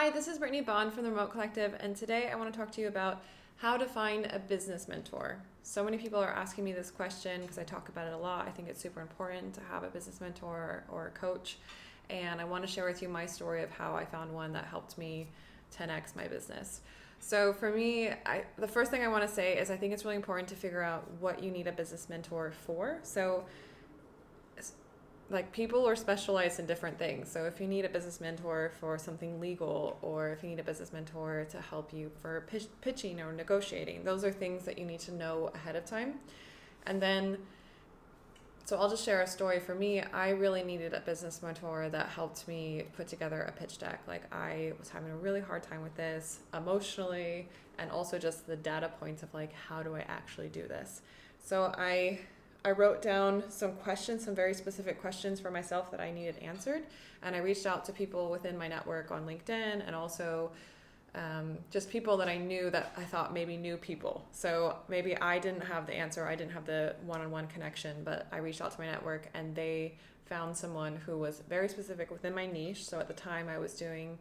Hi, this is Brittnee Bond from the Remote Collective, and today I want to talk to you about how to find a business mentor. So many people are asking me this question because I talk about it a lot. I think it's super important to have a business mentor or a coach, and I want to share with you my story of how I found one that helped me 10x my business. So for me, the first thing I want to say is I think it's really important to figure out what you need a business mentor for. So like people are specialized in different things. So if you need a business mentor for something legal, or if you need a business mentor to help you for pitching or negotiating, those are things that you need to know ahead of time. And then, so I'll just share a story. For me, I really needed a business mentor that helped me put together a pitch deck. Like I was having a really hard time with this emotionally, and also just the data points of like, how do I actually do this? So I wrote down some questions, some very specific questions for myself that I needed answered. And I reached out to people within my network on LinkedIn, and also just people that I knew that I thought maybe knew people. So maybe I didn't have the answer, I didn't have the one-on-one connection, but I reached out to my network and they found someone who was very specific within my niche. So at the time I was doing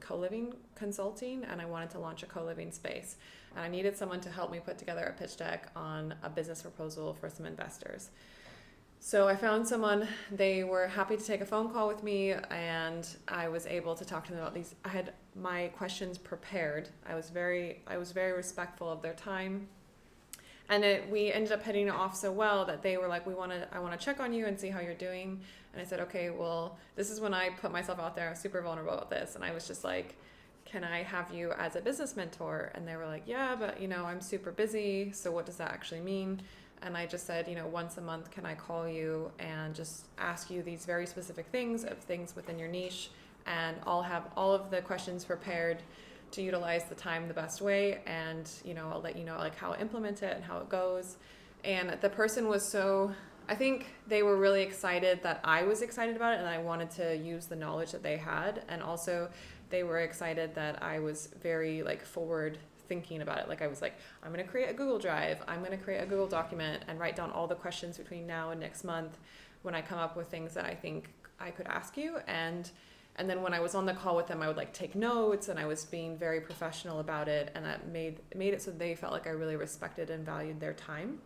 coliving consulting, and I wanted to launch a coliving space. And I needed someone to help me put together a pitch deck on a business proposal for some investors. So I found someone, they were happy to take a phone call with me, and I was able to talk to them about these. I had my questions prepared. I was very respectful of their time. And we ended up hitting it off so well that they were like, I want to check on you and see how you're doing. And I said, okay, well, this is when I put myself out there. I was super vulnerable about this. And I was just like, can I have you as a business mentor? And they were like, yeah, but I'm super busy. So what does that actually mean? And I just said, once a month, can I call you and just ask you these very specific things within your niche? And I'll have all of the questions prepared to utilize the time the best way, and I'll let you know like how I implement it and how it goes. And the person was I think they were really excited that I was excited about it, and I wanted to use the knowledge that they had, and also they were excited that I was very like forward thinking about it. Like I was like, I'm going to create a Google Drive, I'm going to create a Google document and write down all the questions between now and next month when I come up with things that I think I could ask you. And then when I was on the call with them, I would like take notes, and I was being very professional about it, and that made it so they felt like I really respected and valued their time.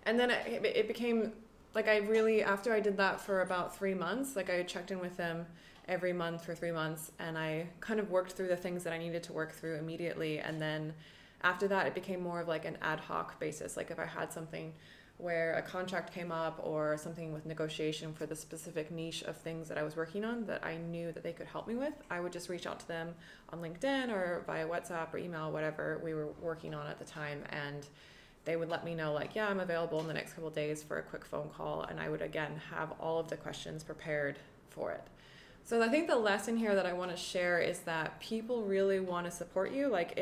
And then it became like after I did that for about 3 months, like I checked in with them every month for 3 months, and I kind of worked through the things that I needed to work through immediately. And then after that, it became more of like an ad hoc basis. Like if I had something where a contract came up or something with negotiation for the specific niche of things that I was working on that I knew that they could help me with, I would just reach out to them on LinkedIn or via WhatsApp or email, whatever we were working on at the time. And they would let me know like, yeah, I'm available in the next couple of days for a quick phone call. And I would, again, have all of the questions prepared for it. So I think the lesson here that I want to share is that people really want to support you. Like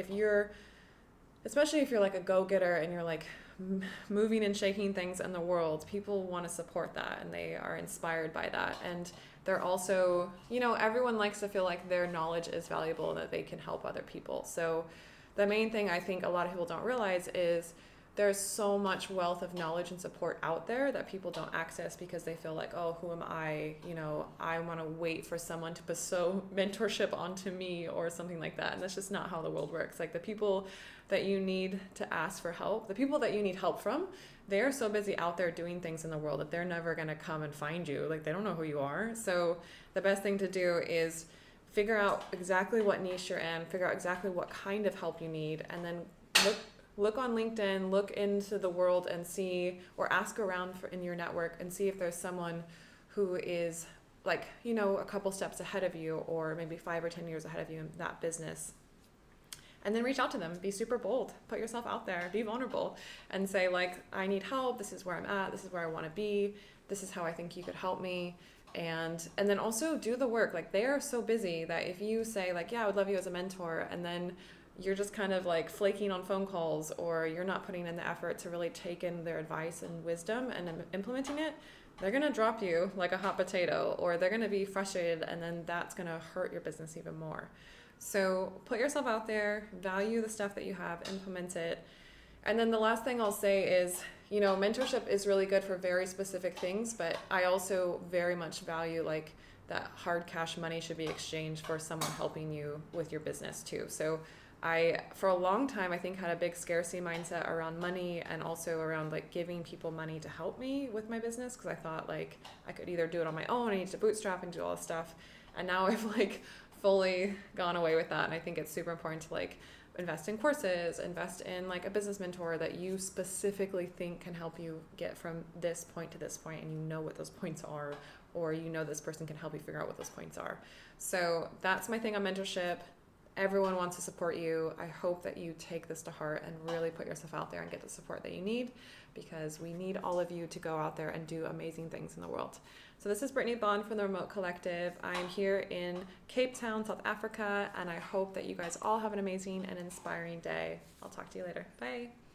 especially if you're like a go-getter and you're like moving and shaking things in the world, people want to support that, and they are inspired by that. And they're also, everyone likes to feel like their knowledge is valuable and that they can help other people. So the main thing I think a lot of people don't realize is there's so much wealth of knowledge and support out there that people don't access because they feel like, oh, who am I? I want to wait for someone to bestow mentorship onto me or something like that. And that's just not how the world works. Like the people that you need to ask for help, the people that you need help from, they're so busy out there doing things in the world that they're never going to come and find you. Like they don't know who you are. So the best thing to do is figure out exactly what niche you're in, figure out exactly what kind of help you need, and then look on LinkedIn, look into the world and see, or ask around in your network and see if there's someone who is like, a couple steps ahead of you, or maybe 5 or 10 years ahead of you in that business. And then reach out to them, be super bold, put yourself out there, be vulnerable, and say like, I need help, this is where I'm at, this is where I want to be, this is how I think you could help me. And then also do the work. Like they are so busy that if you say like, yeah, I would love you as a mentor, and then you're just kind of like flaking on phone calls, or you're not putting in the effort to really take in their advice and wisdom and implementing it, they're going to drop you like a hot potato, or they're going to be frustrated, and then that's going to hurt your business even more. So put yourself out there, value the stuff that you have, implement it. And then the last thing I'll say is, mentorship is really good for very specific things, but I also very much value like that hard cash money should be exchanged for someone helping you with your business too. So for a long time, I think had a big scarcity mindset around money and also around like giving people money to help me with my business, because I thought like I could either do it on my own, I need to bootstrap and do all this stuff. And now I've like fully gone away with that. And I think it's super important to like invest in courses, invest in like a business mentor that you specifically think can help you get from this point to this point, and you know what those points are, or you know this person can help you figure out what those points are. So that's my thing on mentorship. Everyone wants to support you. I hope that you take this to heart and really put yourself out there and get the support that you need, because we need all of you to go out there and do amazing things in the world. So this is Brittnee Bond from the Remote Collective. I'm here in Cape Town, South Africa, and I hope that you guys all have an amazing and inspiring day. I'll talk to you later. Bye.